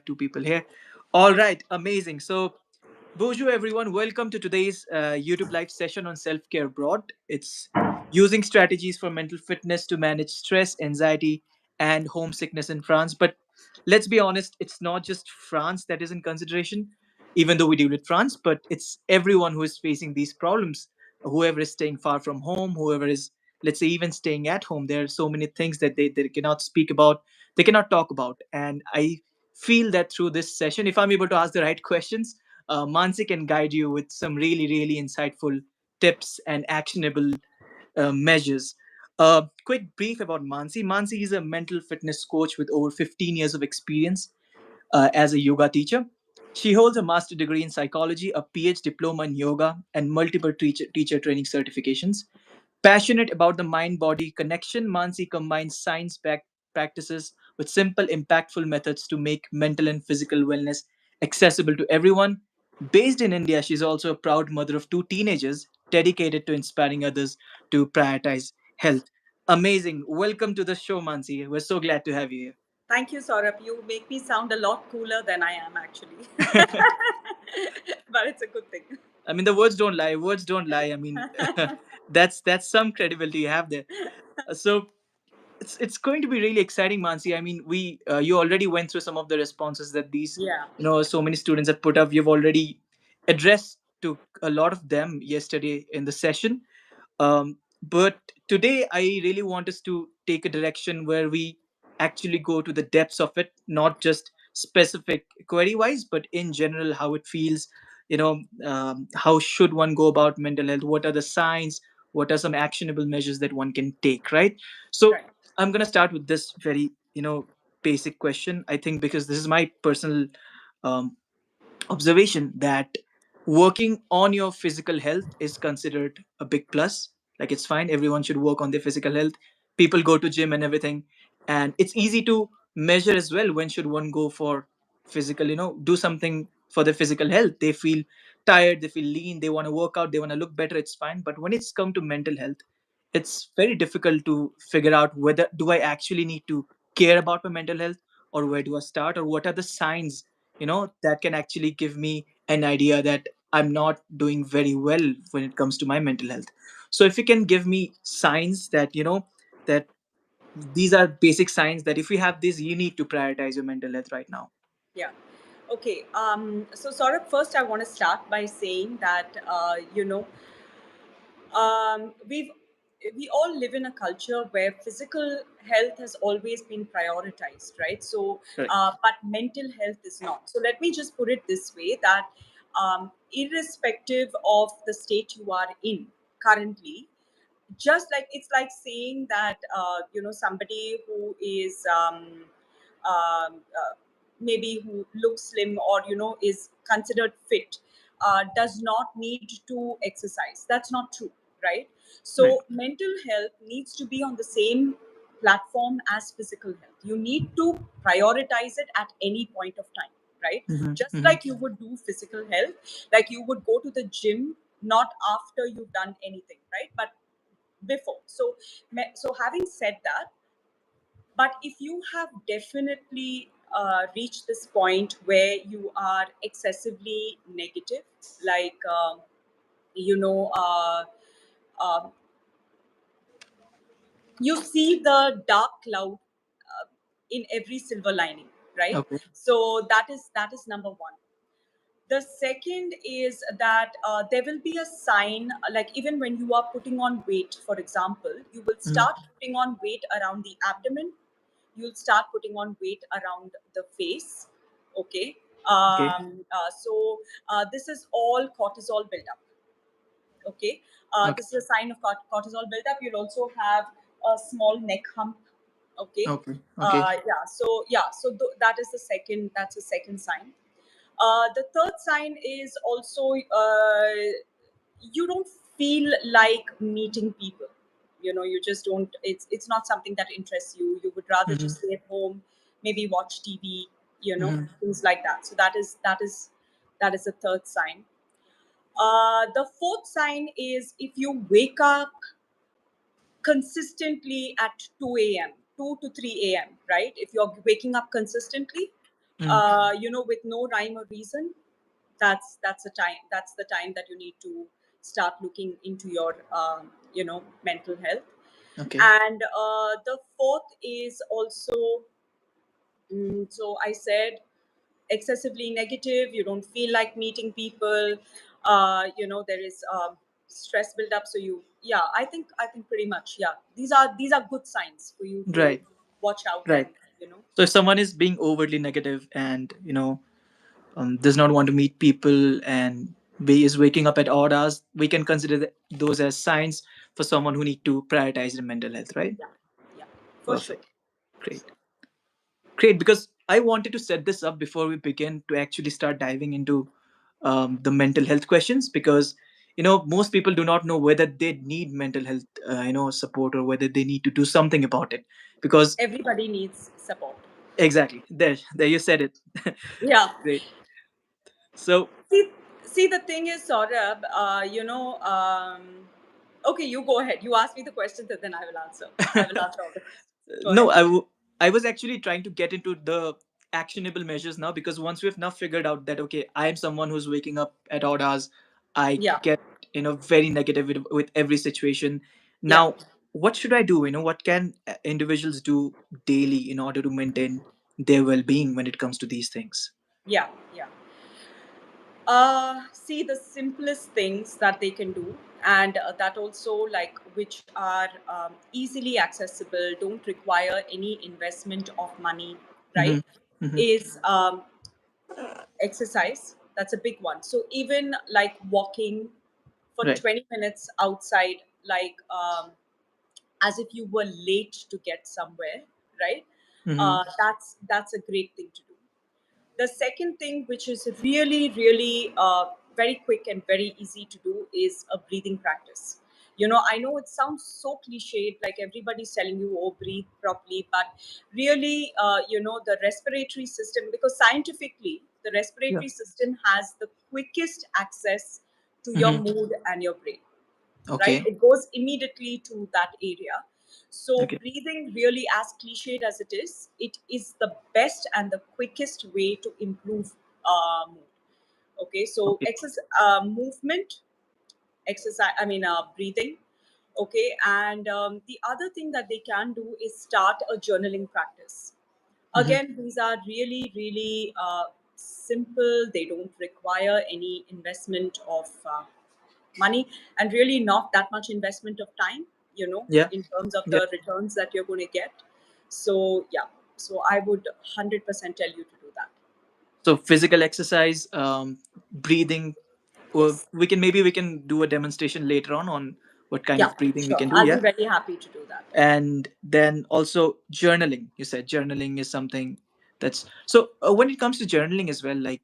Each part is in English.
two people here. All right, amazing. So, bonjour everyone. Welcome to today's YouTube live session on self-care abroad. It's using strategies for mental fitness to manage stress, anxiety, and homesickness in France. But let's be honest, it's not just France that is in consideration, even though we deal with France, but it's everyone who is facing these problems. Whoever is staying far from home, whoever is, let's say, even staying at home, there are so many things that they cannot speak about, they cannot talk about. And I feel that through this session, if I'm able to ask the right questions, Mansi can guide you with some really, really insightful tips and actionable measures. Quick brief about Mansi. Mansi is a mental fitness coach with over 15 years of experience as a yoga teacher. She holds a master degree in psychology, a PhD diploma in yoga, and multiple teacher training certifications. Passionate about the mind body connection, Mansi combines science backed practices with simple, impactful methods to make mental and physical wellness accessible to everyone. Based in India, she's also a proud mother of two teenagers dedicated to inspiring others to prioritize health. Amazing. Welcome to the show, Mansi. We're so glad to have you Thank you, Saurabh. You make me sound a lot cooler than I am actually. here. But it's a good thing. I mean, the words don't lie. Words don't lie. I mean, that's some credibility you have there. So it's going to be really exciting, Mansi. I mean, we you already went through some of the responses that these Yeah. so many students have put up. You've already addressed to a lot of them yesterday in the session. But today, I really want us to take a direction where we actually go to the depths of it, not just specific query wise, but in general, how it feels. How should one go about mental health? What are the signs? What are some actionable measures that one can take? Right. So Right. I'm gonna start with this very basic question. I think because this is my personal um, observation that working on your physical health is considered a big plus. Like, it's fine, everyone should work on their physical health. People go to gym and everything, and it's easy to measure as well when should one go for physical, do something for their physical health. They feel tired, they feel lean, they want to work out, they want to look better, it's fine. But when it's come to mental health, it's very difficult to figure out whether do I actually need to care about my mental health, or where do I start, or what are the signs that can actually give me an idea that I'm not doing very well when it comes to my mental health. So if you can give me signs that that these are basic signs that if you have this, you need to prioritize your mental health right now. Yeah. Okay. So, Saurabh, first I want to start by saying that, we've we all live in a culture where physical health has always been prioritized, right? So Right. but mental health is not. So let me just put it this way, that irrespective of the state you are in currently, just like it's like saying that somebody who is maybe who looks slim or is considered fit does not need to exercise. That's not true, right? Right. So mental health needs to be on the same platform as physical health. You need to prioritize it at any point of time, right? Mm-hmm. Just Mm-hmm. like you would do physical health, like you would go to the gym not after you've done anything, right? But before. So having said that, but if you have definitely reached this point where you are excessively negative, like you know uh, uh, you see the dark cloud in every silver lining, right? Okay. So that is number one. The second is that there will be a sign, like even when you are putting on weight, for example, you will Mm-hmm. start putting on weight around the abdomen, you'll start putting on weight around the face. Okay. Okay. This is all cortisol buildup. Okay. Okay. This is a sign of cortisol buildup. You'll also have a small neck hump. Okay. Okay. Okay. That is the second, that's the second sign. The third sign is also you don't feel like meeting people. You just don't. It's not something that interests you. You would rather Mm-hmm. just stay at home, maybe watch TV. Mm-hmm. Things like that. So that is the third sign. The fourth sign is if you wake up consistently at 2 a.m., 2 to 3 a.m., right? If you're waking up consistently, Mm. with no rhyme or reason. That's the time that you need to start looking into your mental health. Okay. And the fourth is also, so I said, excessively negative. You don't feel like meeting people. There is stress buildup. So I think pretty much, yeah, these are good signs for you to Right. watch out. Right. And So if someone is being overly negative and does not want to meet people and is waking up at odd hours, we can consider those as signs for someone who need to prioritize their mental health, right? yeah, yeah, for sure. Perfect. Great. Great. Because I wanted to set this up before we begin to actually start diving into the mental health questions, because most people do not know whether they need mental health support, or whether they need to do something about it. Because Everybody needs support. exactly, there you said it. Yeah. Great. So See, see, the thing is, Saurabh, okay, you go ahead. You ask me the questions and then I will answer. I will answer all the questions. Go no, ahead. I was actually trying to get into the actionable measures now, because once we've now figured out that okay, I am someone who's waking up at odd hours, I Yeah, get very negative with every situation. yeah, Now, what should I do? What can individuals do daily in order to maintain their well-being when it comes to these things? yeah, yeah. See, the simplest things that they can do, and that also, like, which are easily accessible, don't require any investment of money, Mm-hmm. right? Mm-hmm. Is exercise. That's a big one. So even like walking for Right. 20 minutes outside, like, as if you were late to get somewhere, right? Mm-hmm. That's a great thing to do. The second thing, which is really, really very quick and very easy to do, is a breathing practice. I know it sounds so cliched, like everybody's telling you, oh, breathe properly, but really, the respiratory system, because scientifically, the Yeah. respiratory system has the quickest access to your Mm-hmm. mood and your brain, right? Okay. It goes immediately to that area. So, Okay. breathing, really, as cliched as it is the best and the quickest way to improve mood. Okay, so Okay. movement, exercise, I mean, breathing. Okay, and the other thing that they can do is start a journaling practice. Mm-hmm. Again, these are really, really simple. They don't require any investment of money, and really not that much investment of time, Yeah. in terms of Yeah. the returns that you're going to get. So, yeah, so I would 100% tell you to do that. So physical exercise, breathing. Well, Yes. we can do a demonstration later on what kind Yeah, of breathing we sure. can do. I'll be Yeah. very happy to do that. And then also journaling. You said journaling is something that's so when it comes to journaling as well, like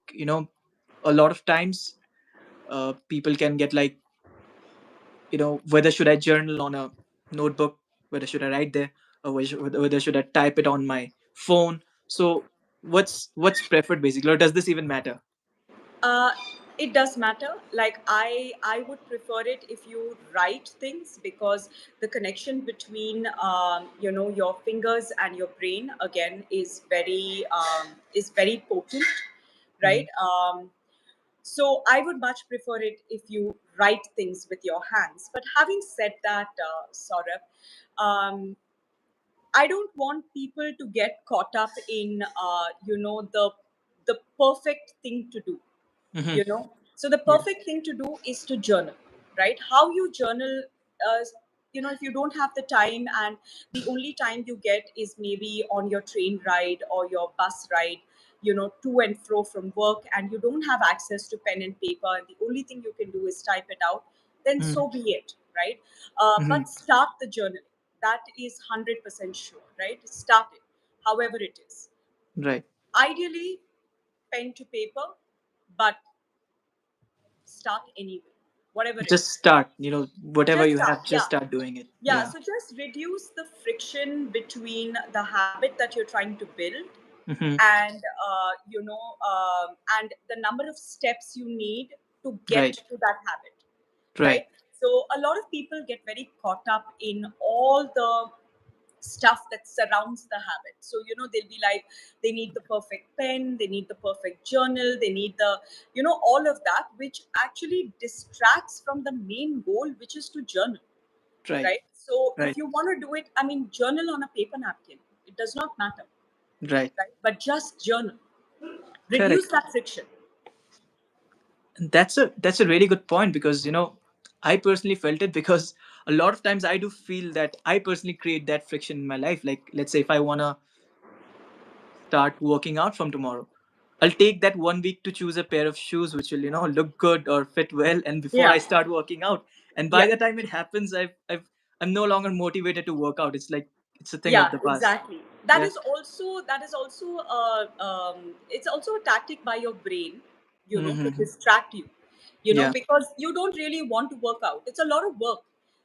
a lot of times people can get like whether should I journal on a notebook, whether should I write there, or whether should I type it on my phone. So what's preferred basically, or does this even matter? Uh, it does matter. Like, I would prefer it if you write things, because the connection between your fingers and your brain, again, is very potent, Hmm. right? So I would much prefer it if you write things with your hands. But having said that, Saurabh, I don't want people to get caught up in the perfect thing to do, Hmm. so the Yeah. perfect thing to do is to journal, right? How you journal, uh, if you don't have the time, and the only time you get is maybe on your train ride or your bus ride, to and fro from work, and you don't have access to pen and paper, and the only thing you can do is type it out, then Hmm. so be it, right? Hmm. But start the journaling. That is 100% sure, right? Start it, however it is. Right. Ideally, pen to paper, but start anyway, whatever it Just is. start, whatever Just you start, have, just yeah. start doing it. Yeah, Yeah. so just reduce the friction between the habit that you're trying to build, Hmm. and and the number of steps you need to get Right. to that habit, Right. right? So a lot of people get very caught up in all the stuff that surrounds the habit. So, they'll be like, they need the perfect pen, they need the perfect journal, they need the, all of that, which actually distracts from the main goal, which is to journal, Right. right? So, if Right. you want to do it, I mean, journal on a paper napkin, it does not matter, Right. right? But just journal, reduce Correct. that friction. And that's a really good point, because I personally felt it, because a lot of times I do feel that I personally create that friction in my life. Like, let's say if I wanna start working out from tomorrow, I'll take that 1 week to choose a pair of shoes which will look good or fit well, and before Yeah. I start working out, and by Yeah. the time it happens, I'm no longer motivated to work out. It's like it's a thing of Yeah, the past. exactly. That Yeah. is also, it's also a tactic by your brain, to Mm-hmm. distract you, Yeah. because you don't really want to work out. It's a lot of work.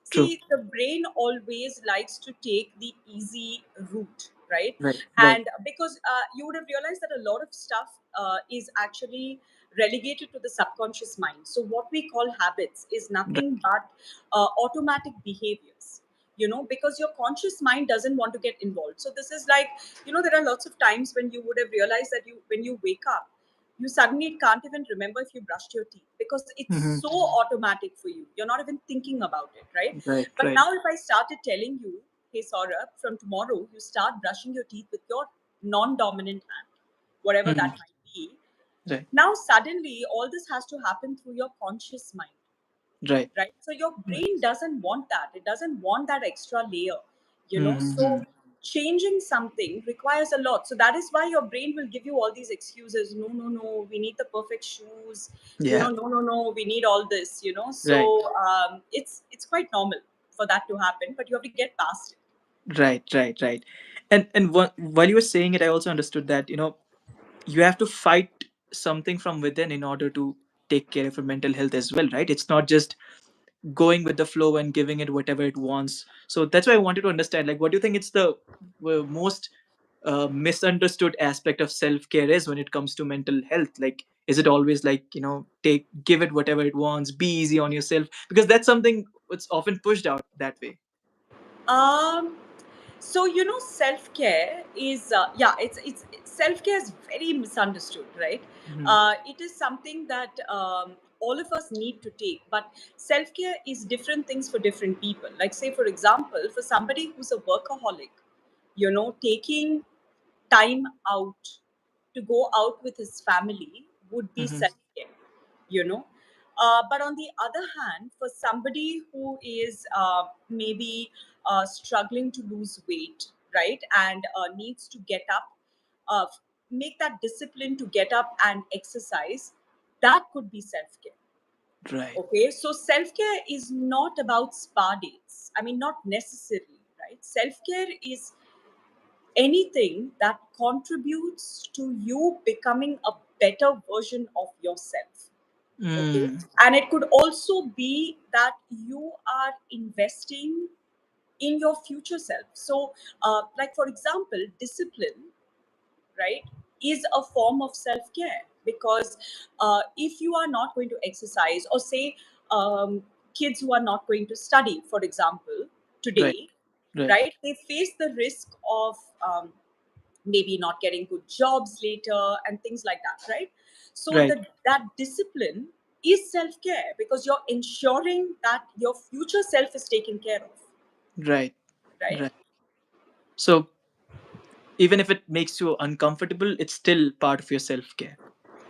True. See, the brain always likes to take the easy route, right? Right. Right. And because you would have realized that a lot of stuff is actually relegated to the subconscious mind. So what we call habits is Right. nothing but automatic behaviors, because your conscious mind doesn't want to get involved. So this is like, there are lots of times when you would have realized that when you wake up, you suddenly can't even remember if you brushed your teeth, because it's Mm-hmm. so automatic for you, you're not even thinking about it, right? Right. But Right. now if I started telling you, hey Saurabh, from tomorrow you start brushing your teeth with your non-dominant hand, whatever Mm-hmm. that might be, Right. now suddenly all this has to happen through your conscious mind, Right. right? So your Right. brain doesn't want that. It doesn't want that extra layer, Mm-hmm. So changing something requires a lot. So that is why your brain will give you all these excuses. No, no, no, we need the perfect shoes. Yeah. No, no, no, we need all this. Right. So it's quite normal for that to happen, but you have to get past it. Right. Right. Right. And while you were saying it, I also understood that you have to fight something from within in order to take care of your mental health as well, right? It's not just going with the flow and giving it whatever it wants. So that's why I wanted to understand, like, what do you think it's the most misunderstood aspect of self-care is when it comes to mental health? Like, is it always like, take give it whatever it wants, be easy on yourself? Because that's something that's often pushed out that way. Um, so self care is yeah, it's self care is very misunderstood, right? Hmm. It is something that all of us need to take, but self care is different things for different people. Like, say for example, for somebody who's a workaholic, taking time out to go out with his family would be Hmm. self care, you know. But on the other hand, for somebody who is maybe struggling to lose weight, right, and needs to get up, uh, make that discipline to get up and exercise, that could be self care. Right. Okay, so self care is not about spa dates. I mean, not necessarily, right? Self care is anything that contributes to you becoming a better version of yourself. Okay, Mm. and it could also be that you are investing in your future self. So like for example, discipline, right, is a form of self-care, because if you are not going to exercise, or say kids who are not going to study, for example, Right. today, Right. right, they face the risk of maybe not getting good jobs later and things like that, right? So Right. that discipline is self-care, because you're ensuring that your future self is taken care of, Right. right? Right. So even if it makes you uncomfortable, it's still part of your self-care.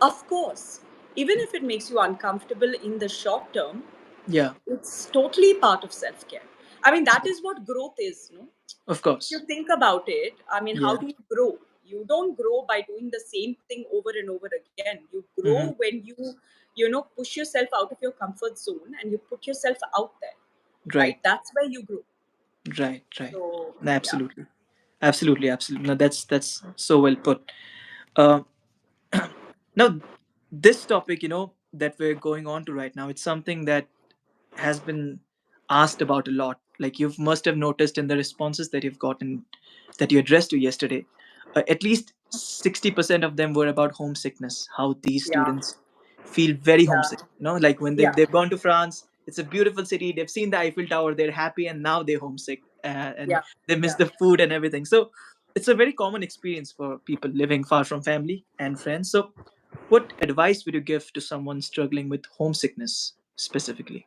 Of course, even if it makes you uncomfortable in the short term, Yeah. it's totally part of self-care. I mean, that is what growth is, no? Of If you course. think about it, I mean, how Yeah. do you grow? You don't grow by doing the same thing over and over again. You grow Hmm. when you push yourself out of your comfort zone and you put yourself out there, right? Right. That's where you grow. Right. Right. So No, yeah. absolutely. Absolutely. Absolutely. No, that's so well put. Uh, Now, this topic, that we're going on to right now, it's something that has been asked about a lot. Like, you must have noticed in the responses that you've gotten, that you addressed to yesterday, at least 60% of them were about homesickness, how these Yeah. students feel very Yeah. homesick. Like when they've, Yeah. they've gone to France, it's a beautiful city, they've seen the Eiffel Tower, they're happy, and now they're homesick. and Yeah. they miss Yeah. the food and everything. So it's a very common experience for people living far from family and friends. So what advice would you give to someone struggling with homesickness specifically?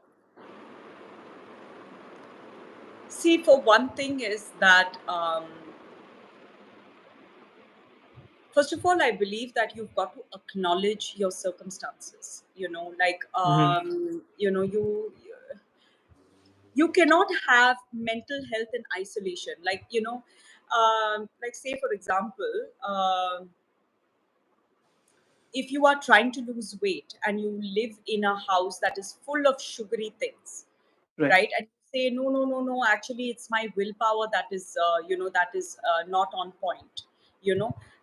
See, for one thing is that first of all, I believe that you've got to acknowledge your circumstances. Like Hmm. you cannot have mental health in isolation. Like like say for example, if you are trying to lose weight and you live in a house that is full of sugary things, Right. right, and you say no, no, no, no, actually it's my willpower that is not on point.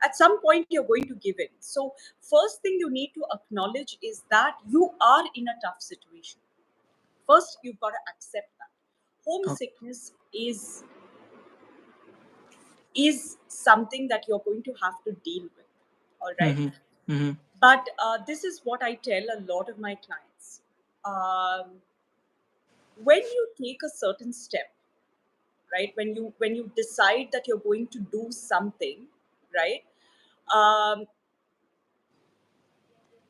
At some point you're going to give in. So first thing you need to acknowledge is that you are in a tough situation. First you've got to accept that Okay. homesickness is something that you're going to have to deal with. All right. Hmm. Hmm. But this is what I tell a lot of my clients. um, when you take a certain step, right, when you decide that you're going to do something, right, um,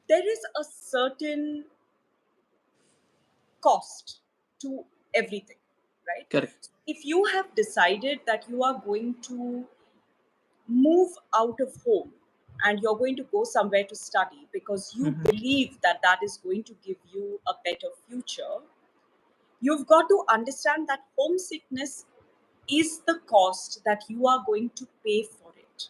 there is a certain cost to everything, right? Correct. If you have decided that you are going to move out of home and you're going to go somewhere to study because you Hmm. believe that that is going to give you a better future, you've got to understand that homesickness is the cost that you are going to pay for it,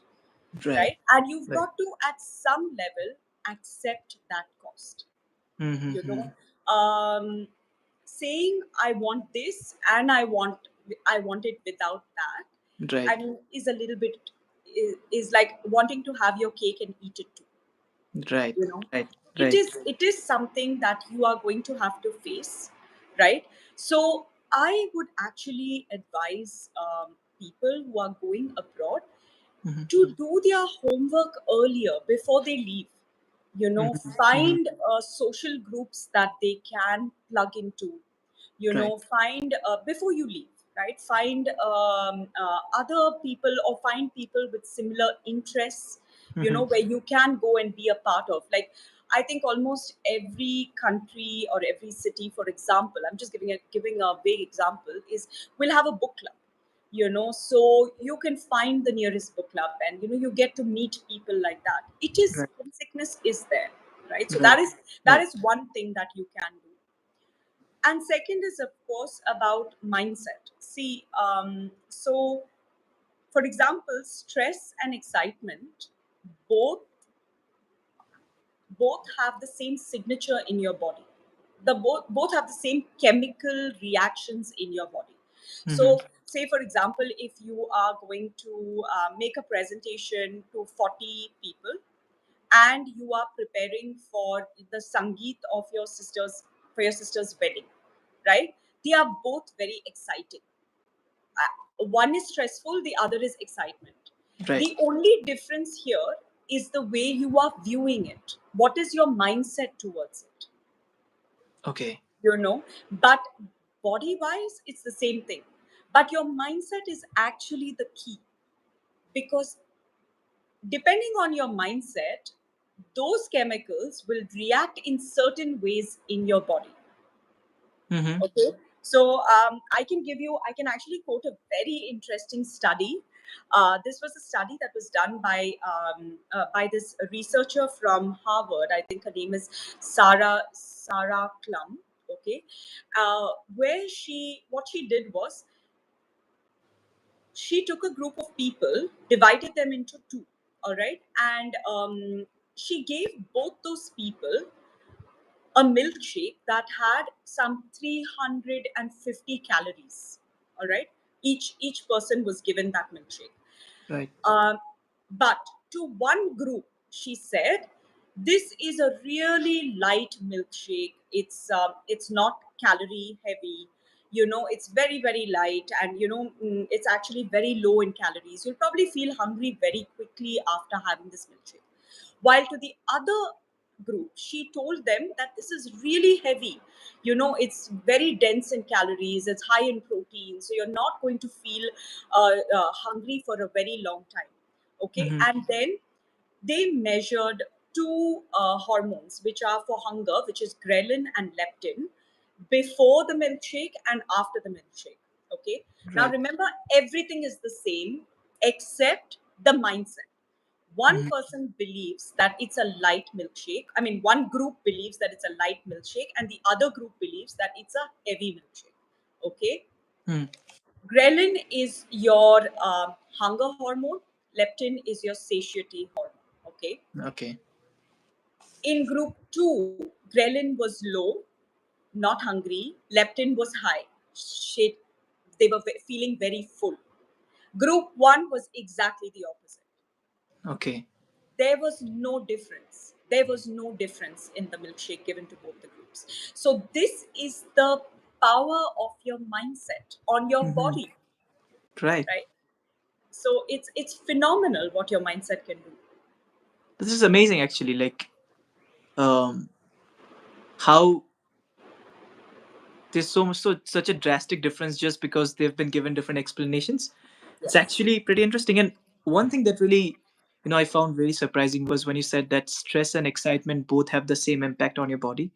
Right. right? And you've Right. got to, at some level, accept that cost. You Hmm. know, um, saying I want this and I want it without that. Right. I mean, is a little bit is like wanting to have your cake and eat it too. Right. you know Right. it Right. is something that you are going to have to face, right? So I would actually advise people who are going abroad Hmm. to do their homework earlier before they leave. Hmm. Hmm. Find social groups that they can plug into. Right. Find before you leave, right? Find other people or find people with similar interests, Hmm. where you can go and be a part of. Like, I think almost every country or every city, for example, I'm just giving a vague example, is will have a book club. So you can find the nearest book club, and you get to meet people like that. It is Right. homesickness is there, right? So that Right. is that Right. is one thing that you can do. And second is, of course, about mindset. See, so for example, stress and excitement both both have the same signature in your body. The both have the same chemical reactions in your body. Hmm. So say for example, if you are going to make a presentation to 40 people, and you are preparing for the sangeet of your sister's wedding, right? They are both very exciting. One is stressful, the other is excitement. Right. The only difference here is the way you are viewing it. What is your mindset towards it? Okay. But body wise, it's the same thing. But your mindset is actually the key, because depending on your mindset, those chemicals will react in certain ways in your body. Hmm. Okay. So I can actually quote a very interesting study. This was a study that was done by this researcher from Harvard. I think her name is Sarah Klum. Okay, where what she did was she took a group of people, divided them into two. All right, and she gave both those people a milkshake that had some 350 calories. All right, each person was given that milkshake. Right. Um, but to one group, she said, this is a really light milkshake. It's not calorie heavy. It's very, very light, and it's actually very low in calories. You'll probably feel hungry very quickly after having this milkshake. While to the other group, she told them that this is really heavy. It's very dense in calories, it's high in protein, so you're not going to feel hungry for a very long time. Okay, Mm-hmm. and then they measured two hormones which are for hunger, which is ghrelin and leptin, before the milkshake and after the milkshake. Okay, now Right. remember, everything is the same except the mindset. One Mm-hmm. person believes that it's a light milkshake. I mean, one group believes that it's a light milkshake, and the other group believes that it's a heavy milkshake. Okay, Mm. ghrelin is your hunger hormone, leptin is your satiety hormone. Okay, Okay. in group two, ghrelin was low, not hungry, leptin was high. Shit, they were feeling very full. Group one was exactly the opposite. Okay. There was no difference. There was no difference in the milkshake given to both the groups. So, this is the power of your mindset on your Mm-hmm. body, Right. right? So, it's phenomenal what your mindset can do. This is amazing, actually. Like, um, how there's so much, such a drastic difference just because they've been given different explanations. It's Yes. actually pretty interesting. And one thing that really, I found very surprising was when you said that stress and excitement both have the same impact on your body.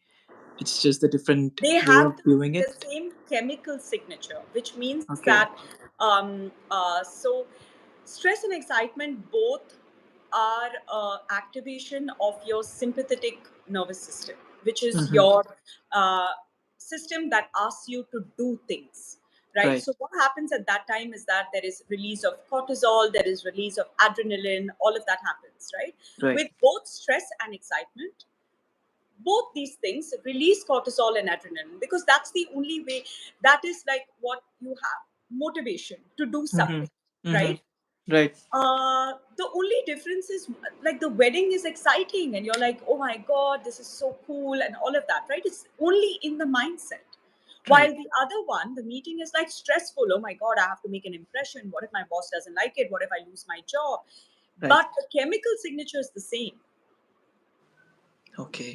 It's just the different They way have of viewing the it. same chemical signature, which means that Okay. so stress and excitement both are activation of your sympathetic nervous system, which is Mm-hmm. your uh, system that asks you to do things. Right. Right. So what happens at that time is that there is release of cortisol, there is release of adrenaline, all of that happens. Right. Right. With both stress and excitement, both these things release cortisol and adrenaline, because that's the only way. That is like what you have motivation to do Mm-hmm. something, Mm-hmm. right? Right. The only difference is, like, the wedding is exciting and you're like, oh my god, this is so cool and all of that, right? It's only in the mindset. Right. While the other one, the meeting, is like stressful. Oh my god, I have to make an impression. What if my boss doesn't like it? What if I lose my job? Right. But the chemical signature is the same. Okay.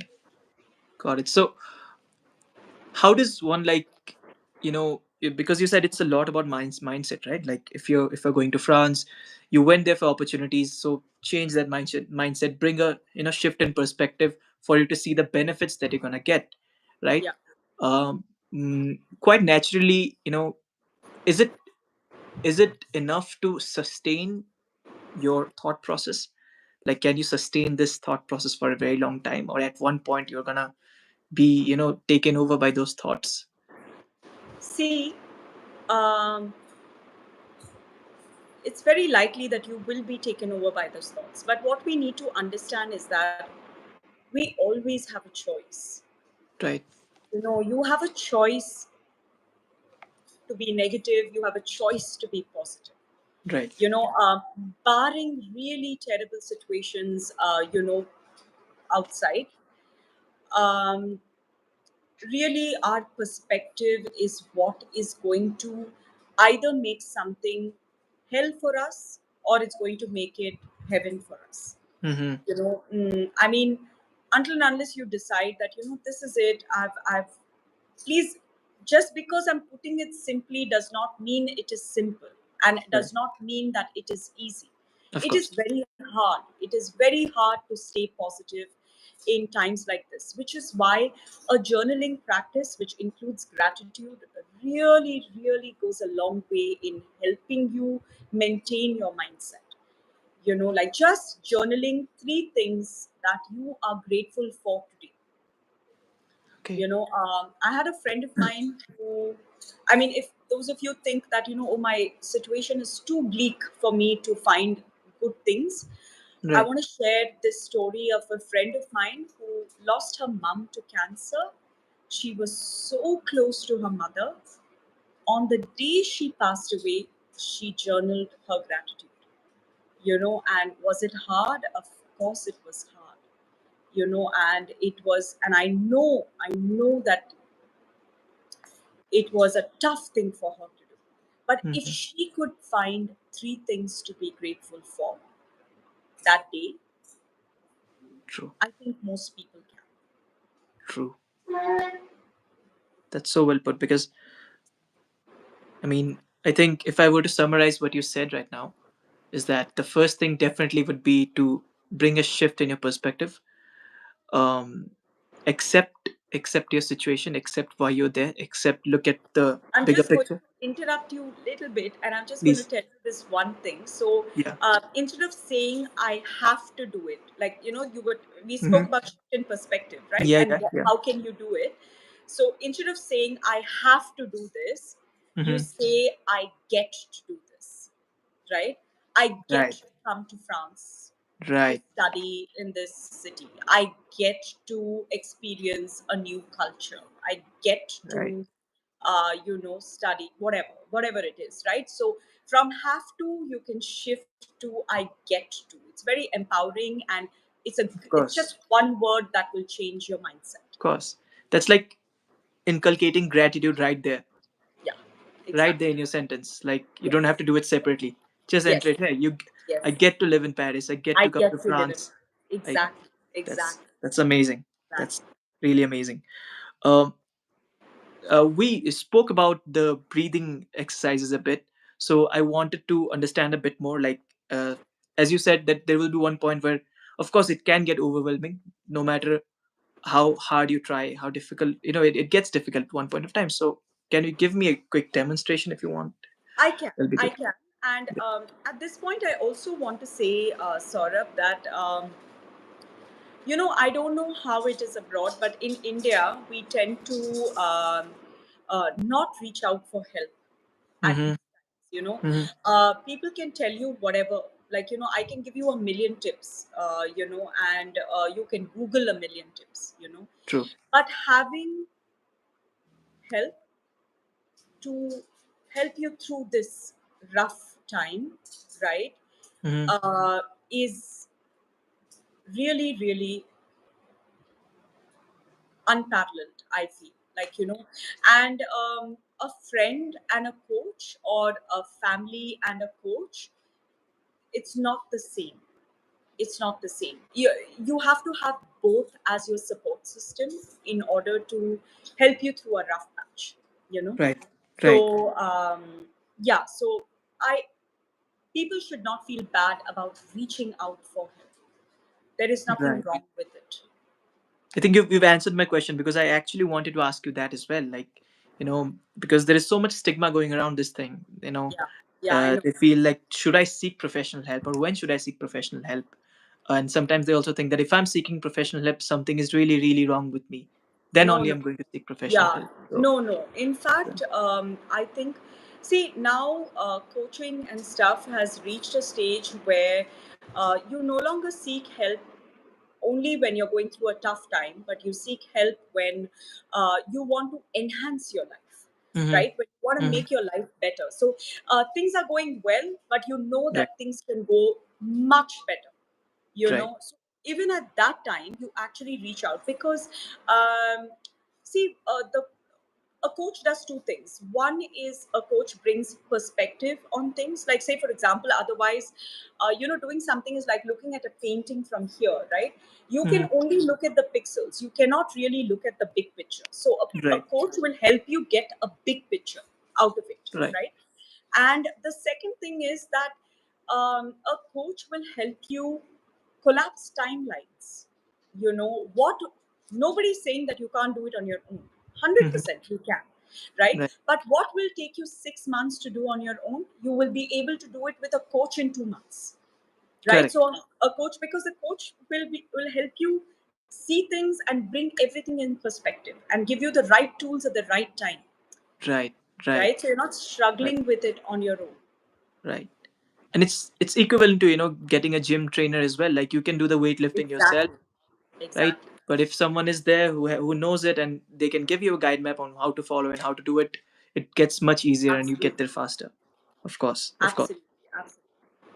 Got it. So how does one, like, because you said it's a lot about mindset, right? Like, if you're going to France, you went there for opportunities, so change that mindset, bring a, shift in perspective for you to see the benefits that you're going to get, right? Yeah. Quite naturally, is it enough to sustain your thought process? Like, can you sustain this thought process for a very long time, or at one point you're gonna be, taken over by those thoughts? See, um, it's very likely that you will be taken over by those thoughts. But what we need to understand is that we always have a choice. Right. You have a choice to be negative, you have a choice to be positive. Right. You know, uh, Barring really terrible situations, outside, um, really our perspective is what is going to either make something hell for us, or it's going to make it heaven for us. Mm-hmm. I mean, until and unless you decide that, this is it, I've please, just because I'm putting it simply does not mean it is simple, and it Right. does not mean that it is easy. Of It is course. very hard. It is very hard to stay positive in times like this, which is why a journaling practice, which includes gratitude, really, really goes a long way in helping you maintain your mindset. Like, just journaling three things that you are grateful for today. Okay. I had a friend of mine who, I mean, if those of you think that, oh, my situation is too bleak for me to find good things, I Right. want to share this story of a friend of mine who lost her mom to cancer. She was so close to her mother. On the day she passed away, she journaled her gratitude. And was it hard? Of course, it was hard. And it was, and I know that it was a tough thing for her to do. But if Mm-hmm. she could find three things to be grateful for that day, True. I think most people can. True. That's so well put. Because I mean, I think if I were to summarize what you said right now, is that the first thing definitely would be to bring a shift in your perspective. Um, accept your situation, accept why you're there, accept look at the I'm bigger just going picture. to interrupt you a little bit, and I'm just going to Please. tell you this one thing. So, Yeah. instead of saying I have to do it, like we spoke Mm-hmm. about shift in perspective, right? Yeah, And yeah, yeah. how can you do it? So, instead of saying I have to do this, you Mm-hmm. say I get to do this, right? I get Right, to come to France to right, study in this city. I get to experience a new culture. I get right. to, study whatever it is, right? So from have to, you can shift to I get to. It's very empowering, and Of it's just course, one word that will change your mindset. of course. That's like inculcating gratitude Yeah, right there exactly. in your sentence. Like you don't Yes, have to do it separately. Just enter yes, it. Hey, I yes. get to live in Paris. I get I to come to get to live in. France. Like Exactly, exactly, that's amazing. That's exactly. really amazing. Um, we spoke about the breathing exercises a bit, so I wanted to understand a bit more. Like as you said, that there will be one point where, of course, it can get overwhelming, no matter how hard you try, how difficult, it gets difficult at one point of time. So can you give me a quick demonstration if you want? I can, That'll be I good. can. And Yeah. at this point, I also want to say, Saurabh, that I don't know how it is abroad, but in India, we tend to not reach out for help at Mm-hmm. these times. Mm-hmm. People can tell you whatever. Like, I can give you a million tips, and you can Google a million tips. True. But having help to help you through this rough time, right, Mm-hmm. uh, is really, really unparalleled, I feel. Like, and a friend and a coach, or a family and a coach, it's not the same. It's not the same. You have to have both as your support system in order to help you through a rough patch. Right. Right. So, yeah, so I people should not feel bad about reaching out for help. There is nothing Right. wrong with it. I think you've answered my question, because I actually wanted to ask you that as well. Like, because there is so much stigma going around this thing. Yeah, yeah, I know. They feel like, should I seek professional help, or when should I seek professional help? And sometimes they also think that if I'm seeking professional help, something is really, really wrong with me. Then No, only no. I'm going to seek professional Yeah, help. So, no, no. In fact, I think, see, now coaching and stuff has reached a stage where you no longer seek help only when you're going through a tough time, but you seek help when you want to enhance your life, hmm, right? When you want to hmm, make your life better. So things are going well, but you know right, that things can go much better. right, So even at that time, you actually reach out because, um, see, the a coach does two things. One is a coach brings perspective on things. Like, say, for example, otherwise, doing something is like looking at a painting from here, right? You hmm, can only look at the pixels. You cannot really look at the big picture. So a right, coach will help you get a big picture out of it, right, right? And the second thing is that a coach will help you collapse timelines. What nobody's saying that you can't do it on your own. hmm, 100% you can, right? right, But what will take you 6 months to do on your own, you will be able to do it with a coach in 2 months, right? correct, So a coach, because the coach will help you see things and bring everything in perspective and give you the right tools at the right time, right, right, right? So you're not right, struggling with it on your own. right. And it's equivalent to getting a gym trainer as well. Like, you can do the weightlifting yourself, Exactly. right? Exactly. But if someone is there who knows it, and they can give you a guide map on how to follow and how to do it, it gets much easier and you get Absolutely. there faster. Of course, of course. Absolutely. Absolutely.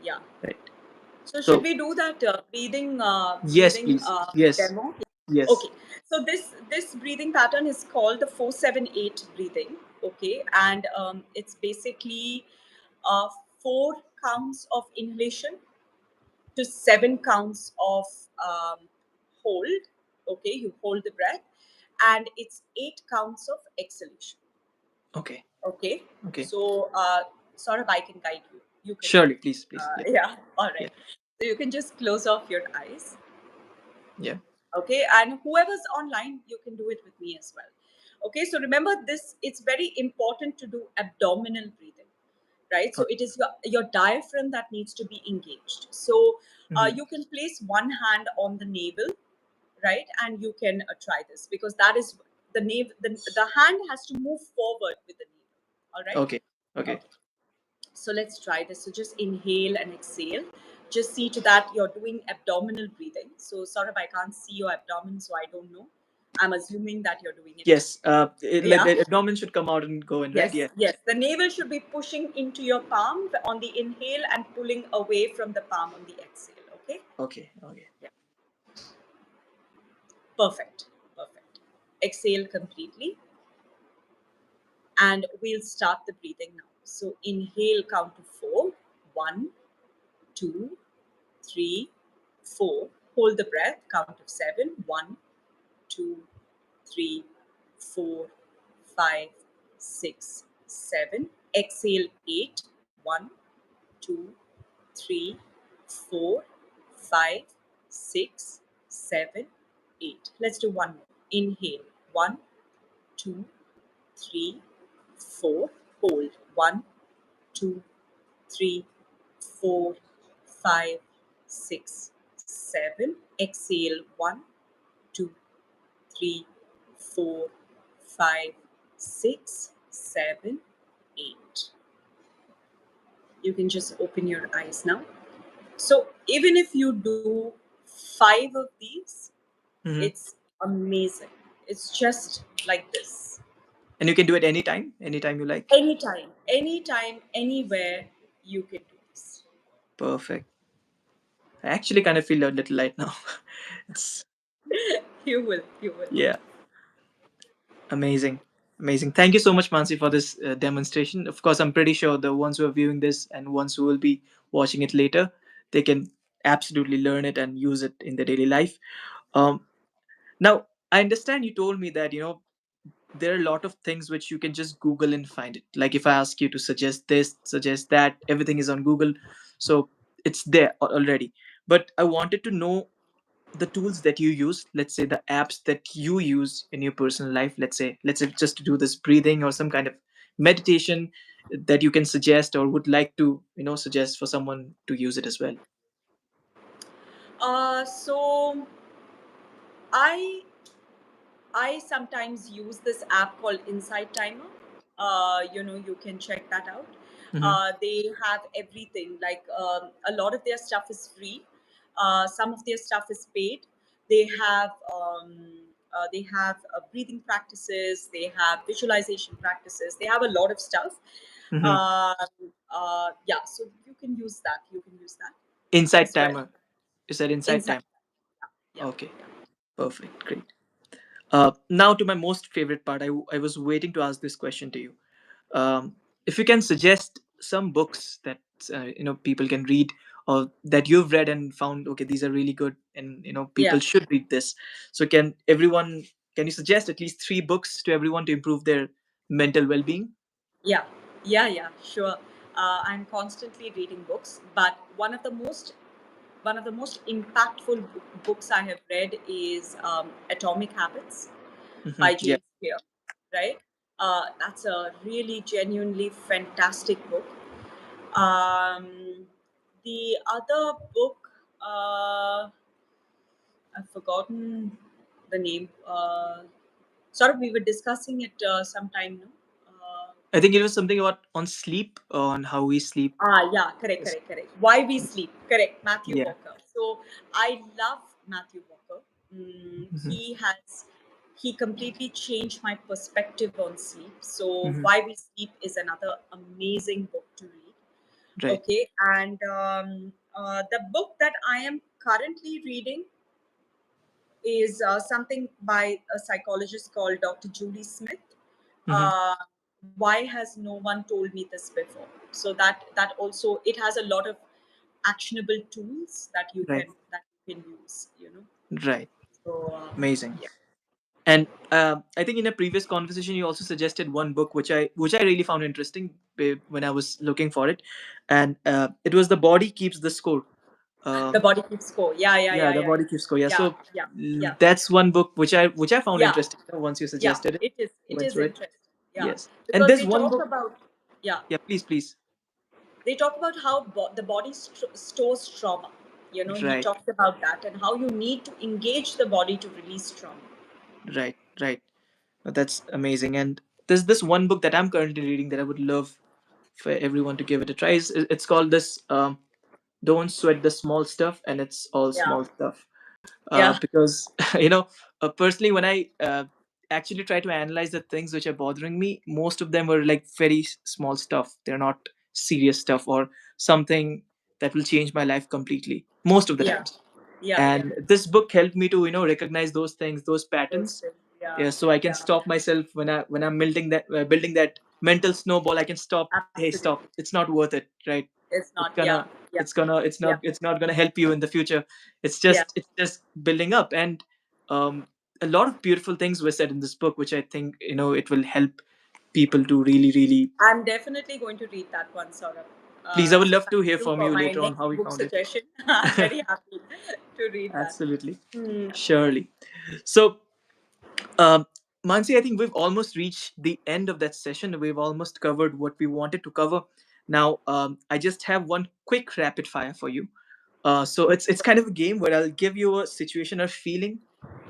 Yeah. Right. So should So we do that breathing yes, breathing please. Yes. demo? Yes. Okay. So this breathing pattern is called the 478 breathing. Okay, and it's basically 4 counts of inhalation to 7 counts of um, hold. Okay, you hold the breath, and it's 8 counts of exhalation. Okay. Okay, Okay. so sort of I can guide you. You can, Surely, please, please. Yeah. yeah, all Yeah. right. So you can just close off your eyes. Yeah. Okay, and whoever's online, you can do it with me as well. Okay, so remember this, it's very important to do abdominal breathing, right? So Okay. it is your diaphragm that needs to be engaged. So Mhm. you can place one hand on the navel, right? And you can try this, because that is the navel, the hand has to move forward with the navel. All right. Okay. Okay. Okay, so let's try this. So just inhale and exhale. Just see to that you're doing abdominal breathing. So sort of I can't see your abdomen, so I don't know. I'm assuming that you're doing it. Yes. Yeah. The abdomen should come out and go in, right? Yes, Yeah. yes. The navel should be pushing into your palm on the inhale and pulling away from the palm on the exhale. Okay. Okay. Okay. Yeah. Perfect. Perfect. Exhale completely. And we'll start the breathing now. So inhale, count to four. One, two, three, four. Hold the breath, count of seven. One, two, three, four, five, six, seven. Exhale, eight. One, two, three, four, five, six, seven, eight. Let's do one more. Inhale. One, two, three, four. Hold. One, two, three, four, five, six, seven. Exhale. One, two, three, four, five, six, seven, eight. You can just open your eyes now. So even if you do five of these, Hmm. it's amazing. It's just like this. And you can do it anytime you like. Anytime, anywhere, you can do this. Perfect. I actually kind of feel a little light now. It's You will. yeah, amazing, amazing. Thank you so much, Mansi, for this demonstration. Of course, I'm pretty sure the ones who are viewing this and ones who will be watching it later, they can absolutely learn it and use it in their daily life. Um, Now, I understand you told me that there are a lot of things which you can just Google and find it. Like if I ask you to suggest this, suggest that, everything is on Google, so it's there already. But I wanted to know the tools that you use. Let's say the apps that you use in your personal life. Let's say just to do this breathing or some kind of meditation that you can suggest or would like to suggest for someone to use it as well. So I I sometimes use this app called Insight Timer. You can check that out. Hmm. They have everything. Like a lot of their stuff is free. Some of their stuff is paid. They have breathing practices. They have visualization practices. They have a lot of stuff. Hmm. Yeah, so you can use that. You can use that Insight as well. timer. You said insight Insight. time. Yeah, Okay. yeah. Perfect. Great. Now to my most favorite part. I was waiting to ask this question to you. If you can suggest some books that people can read or that you've read and found, okay, these are really good and Yeah. people should read this. So can you suggest at least three books to everyone to improve their mental well-being? Yeah, yeah, sure. I'm constantly reading books, but one of the most impactful books I have read is Atomic Habits Hmm. by Yeah. James Clear. Right? That's a really genuinely fantastic book. Um, the other book, I've forgotten the name. Sort of, we were discussing it sometime. No? I think it was something about on sleep, on how we sleep. Yeah, correct, Yes. correct, correct. Why We Sleep, correct. Matthew Yeah. Walker. So I love Matthew Walker. Hmm. He completely changed my perspective on sleep. So Hmm. Why We Sleep is another amazing book to read. Right. Okay, and the book that I am currently reading is something by a psychologist called Dr. Julie Smith. Hmm. Uh, why has no one told me this before? So that also, it has a lot of actionable tools that you Right. can use. Right. So Amazing. yeah, And I think in a previous conversation, you also suggested one book which I really found interesting when I was looking for it, and it was "The Body Keeps the Score." the Um, body keeps score. Yeah, yeah, yeah, yeah, "The yeah, Body Keeps Score." Yeah, yeah, so yeah, yeah, that's one book which I found yeah, interesting. Once you yeah. suggested it, It is. It went is through it. interesting. Yeah, Yes, and because there's they one talk book. about. Yeah, Yeah, please, please. they talk about how the body stores trauma. He Right, talked about that and how you need to engage the body to release trauma. right, right. That's amazing. And there's this one book that I'm currently reading that I would love for everyone to give it a try. It's called this "Don't Sweat the Small Stuff," and it's all Yeah, small stuff. yeah, Because you know, personally, when I actually try to analyze the things which are bothering me, most of them were like very small stuff. They're not serious stuff or something that will change my life completely. Most of the yeah, times, yeah, yeah. and this book helped me to recognize those things, those Those patterns. things. Yeah, Yeah, so I can yeah. stop myself when I'm building that mental snowball. I can stop. Hey, Absolutely. stop, it's not worth it, right? It's not. it's Yeah, gonna yeah, it's not gonna help you in the future. yeah. It's just building up. And um a lot of beautiful things were said in this book, which I think it will help people to really, really. I'm definitely going to read that one, Saurabh. Please, I would So love thank to hear you from for you my later on next how we book found it. suggestion. I'm very happy to read that. Absolutely. Hmm. Surely. So, Um, Mansi, I think we've almost reached the end of that session. We've almost covered what we wanted to cover. Now, I just have one quick rapid fire for you. So it's kind of a game where I'll give you a situation or feeling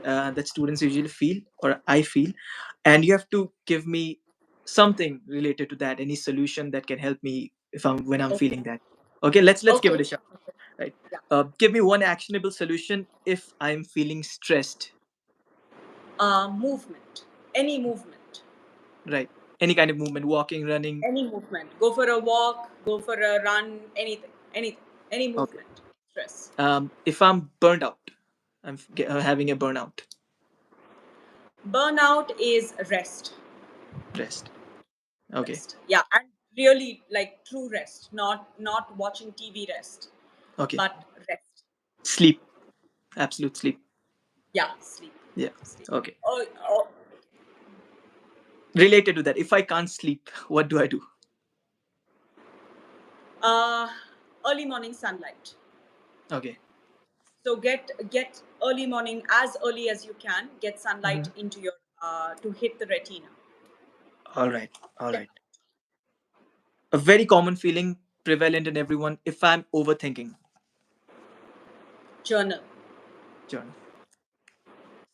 that students usually feel or I feel, and you have to give me something related to that, any solution that can help me if I'm Okay. feeling that. Okay, let's give it Okay. a shot. Okay. Right. Yeah. Give me one actionable solution if I'm feeling stressed. Movement. Any movement. Right. Any kind of movement, walking, running. Any movement. Go for a walk. Go for a run. Anything. Anything. Any Okay. movement. Stress. If I'm burned out, having a burnout. Burnout is rest. Rest. Okay. Rest. Yeah, and really like true rest, not watching TV rest, Okay. but rest. Sleep. Absolute sleep. Yeah, sleep. Yeah. Sleep. Okay. Oh, oh. Related to that, if I can't sleep, what do I do? Uh, Early morning sunlight. Okay. So get early morning as early as you can. Get sunlight Mhm. into your to hit the retina. All right. All Yeah. right. A very common feeling prevalent in everyone if I'm overthinking. Journal. Journal.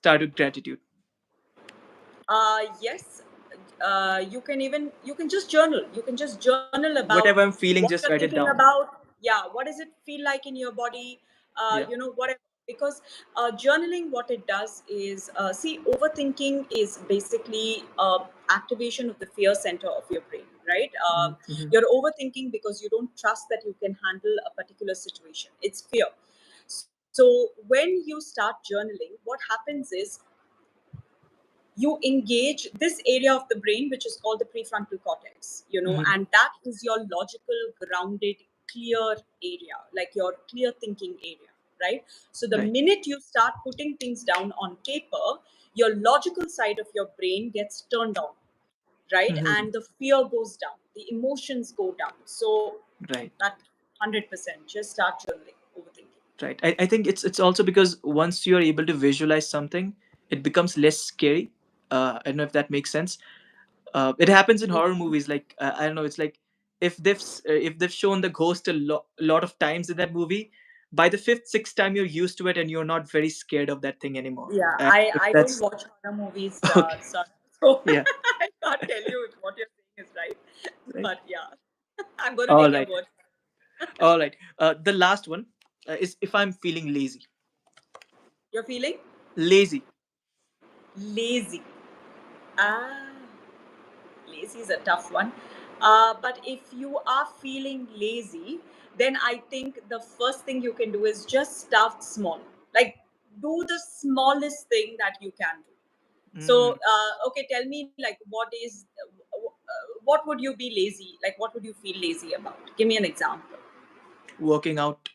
Start with gratitude. Yes. You can just journal. You can just journal about Whatever I'm what feeling, you're just write it thinking down. about. Yeah, what does it feel like in your body? Yeah. Whatever. Because journaling, what it does is, see, overthinking is basically activation of the fear center of your brain, right? Mm-hmm. You're overthinking because you don't trust that you can handle a particular situation. It's fear. So when you start journaling, what happens is you engage this area of the brain which is called the prefrontal cortex, Mm-hmm. and that is your logical, grounded, clear area, like your clear thinking area, right? So the Right. minute you start putting things down on paper, your logical side of your brain gets turned on, right? Mm-hmm. And the fear goes down, the emotions go down. So Right. that 100%, just start journaling overthinking. Right. I think it's also because once you're able to visualize something, it becomes less scary. I don't know if that makes sense. It happens in horror movies. Like I don't know. It's like if they've shown the ghost a lot of times in that movie, by the fifth, sixth time you're used to it and you're not very scared of that thing anymore. Yeah, And if I don't that's watch horror movies, okay, so, so yeah, I can't tell you if what you're saying is right. right. But yeah, I'm going to All take your right, word. all right. The last one is if I'm feeling lazy. You're feeling Lazy. lazy. Ah, lazy is a tough one. But if you are feeling lazy, then I think the first thing you can do is just start small. Like, do the smallest thing that you can do. Mm, So, okay, tell me, like, what would you be lazy? Like, what would you feel lazy about? Give me an example. working out.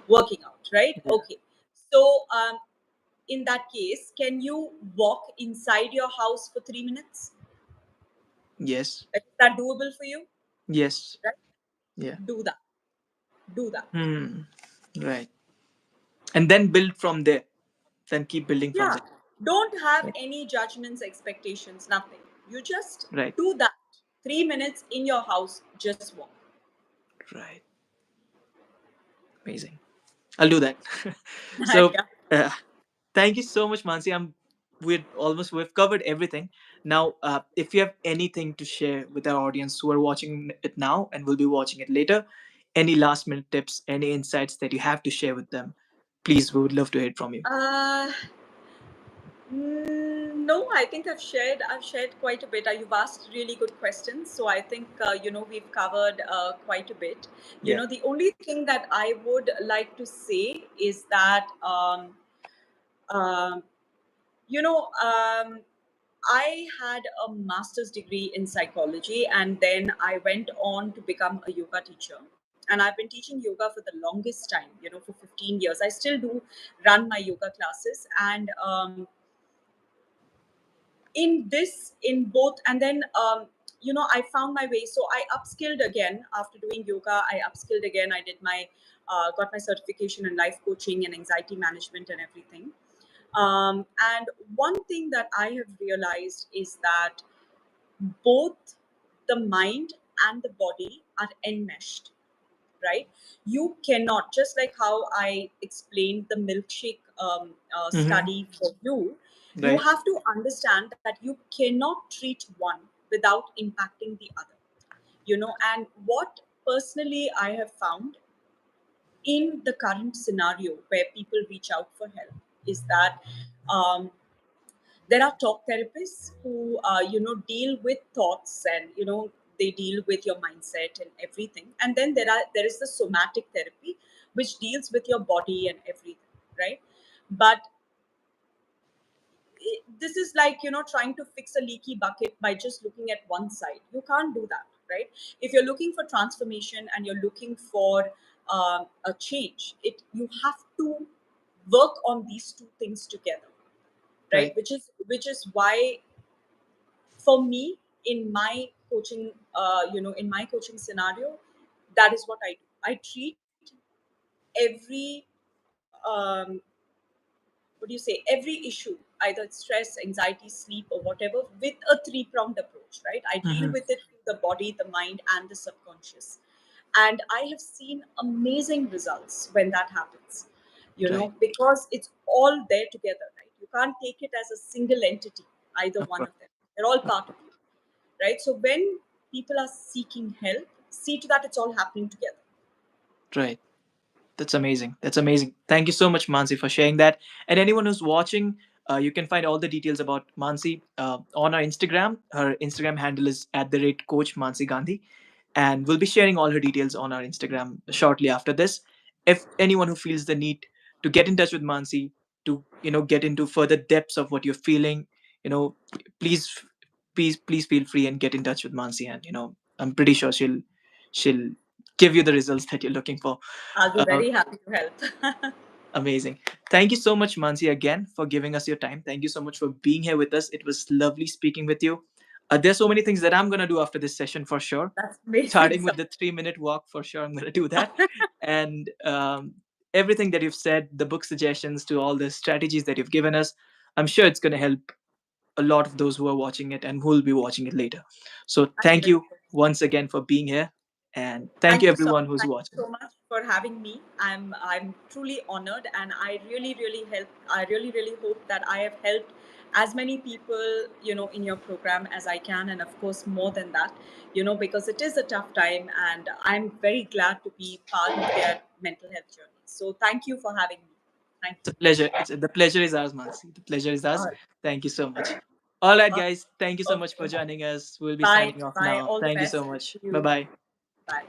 Working out, right? Yeah. Okay. So, in that case, can you walk inside your house for 3 minutes? Yes. Like, is that doable for you? Yes. Right? Yeah. Do that. Do that. Hmm. Right. And then build from there. Then keep building from Yeah. there. Don't have Right. any judgments, expectations, nothing. You just Right. do that. 3 minutes in your house, just walk. Right. Amazing. I'll do that. So, Yeah. uh, thank you so much, Mansi. We've covered everything. Now, if you have anything to share with our audience who are watching it now and will be watching it later, any last minute tips, any insights that you have to share with them, please, we would love to hear it from you. Uh, no, I think I've shared quite a bit. You've asked really good questions, so I think we've covered quite a bit. Yeah. The only thing that I would like to say is that um, you know um, I had a master's degree in psychology, and then I went on to become a yoga teacher. And I've been teaching yoga for the longest time, for 15 years. I still do run my yoga classes, and in both, and then I found my way. So I upskilled again after doing yoga. I upskilled again. I did my got my certification in life coaching and anxiety management and everything. And one thing that I have realized is that both the mind and the body are enmeshed, right? You cannot, just like how I explained the milkshake Mm-hmm. study for you, you Right. have to understand that you cannot treat one without impacting the other. And what personally I have found in the current scenario where people reach out for help is that um, there are talk therapists who deal with thoughts, and they deal with your mindset and everything. And then there is the somatic therapy, which deals with your body and everything, right? But this is like trying to fix a leaky bucket by just looking at one side. You can't do that, right? If you're looking for transformation and you're looking for a change, it you have to work on these two things together, right? Right. Which is why, for me, in my coaching in my coaching scenario, that is what I do. I treat every um, what do you say, every issue, either it's stress, anxiety, sleep, or whatever, with a three pronged approach, right? I deal Mm-hmm. with it through the body, the mind, and the subconscious. And I have seen amazing results when that happens, Right. because it's all there together, right? You can't take it as a single entity, either Of one course. of them. They're all Of part of you, right? So when people are seeking help, see to that it's all happening together. course. Right. That's amazing. That's amazing. Thank you so much, Mansi, for sharing that. And anyone who's watching, you can find all the details about Mansi on our Instagram. Her Instagram handle is at the rate Coach Mansi Gandhi. And we'll be sharing all her details on our Instagram shortly after this. If anyone who feels the need to get in touch with Mansi, to get into further depths of what you're feeling, you know, please, please feel free and get in touch with Mansi. And I'm pretty sure she'll give you the results that you're looking for. I'll be Uh, very happy to help. Amazing. Thank you so much, Mansi, again for giving us your time. Thank you so much for being here with us. It was lovely speaking with you. There's so many things that I'm going to do after this session for sure. That's amazing. Starting with So the 3 minute walk, for sure, I'm going to do that. And everything that you've said, the book suggestions to all the strategies that you've given us, I'm sure it's going to help a lot of those who are watching it and who will be watching it later. So I'm thank very you once again for being here. And thank you, Thank you so everyone who's thank you watching. so much for having me. I'm truly honored, and I really really hope that I have helped as many people in your program as I can, and of course more than that, because it is a tough time, and I'm very glad to be part of their mental health journey. So thank you for having me. Thank It's you. a pleasure. The pleasure is ours, Mansi. The pleasure is All ours. right. Thank you so much. All right, All guys. Thank you so right. much for Okay. joining us. We'll be Bye. signing off Bye. now. All the Thank you so best much. to Bye you. bye. Bye.